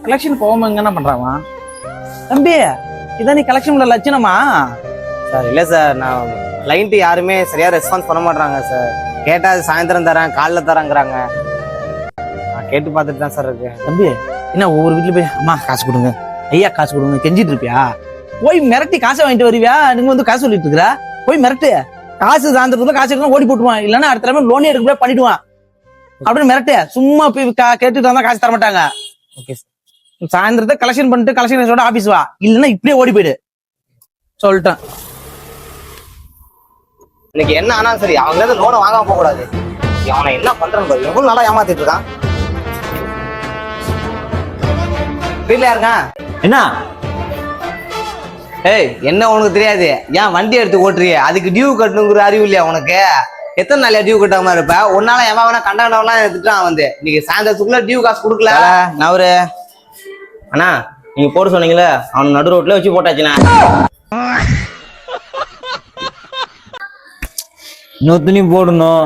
Collection போகாம இங்க என்ன பண்றாங்க தம்பி? இதான் நீ கலெக்ஷன்ல லட்சணமா? சார் இல்லை சார், நான் கிளைண்ட்டு யாருமே சரியா ரெஸ்பான்ஸ் பண்ண மாட்டாங்க சார். கேட்டால் சாயந்தரம் தரேன், காலைல தரேங்கிறாங்க. நான் கேட்டு பார்த்துட்டு தான் சார் இருக்கேன். தம்பி என்ன ஒவ்வொரு வீட்டுல போய் அம்மா காசு கொடுங்க, ஐயா காசு கொடுங்க கெஞ்சிட்டு இருப்பியா? போய் மிரட்டி காசை வாங்கிட்டு வருவியா? நீங்க வந்து காசு சொல்லிட்டு இருக்கிற, போய் மிரட்டு. காசு சாயந்தரத்துல காசு எடுத்து ஓடி போட்டுவான், இல்லன்னா அடுத்த தடவை லோனே எடுக்க பண்ணிடுவான் அப்படின்னு மிரட்டு. சும்மா போய் கேட்டுட்டு வந்தா காசு தர மாட்டாங்க. Okay sir. சாயந்தரத்தை கலெக்ஷன் பண்ணிட்டு கலெக்ஷன் ஆபீஸ் வா, இல்லன்னா இப்படியே ஓடி போயிடு சொல்லிட்டேன். இன்னைக்கு என்ன ஆனா சரி, அவங்க லோனை வாங்காம போக கூடாது. அவனை என்ன பண்றேன்னு பாரு, எவ்வளவு நாளா ஏமாத்திட்டு இருக்கான். வீட்டுல யாருங்க? என்ன ஏய், என்ன உனக்கு தெரியாது? ஏன் வண்டி எடுத்து ஓட்டுறிய? அதுக்கு டியூ கட்டணுங்கிற அறிவு இல்லையா உனக்கு? எத்தனை நாளையா டியூ கட்டாம இருப்ப? ஒன்னால எவன் வேணா கண்டவனா எடுத்துட்டான் வந்து. இன்னைக்கு சாயந்தரத்துக்குள்ள டியூ காசு கொடுக்கல. நான் ஒரு அண்ணா, நீங்க போட சொன்னீங்களே, அவன் நடு ரோட்ல வச்சு போட்டாச்சுண்ணா. இன்னொரு துணி போடணும்.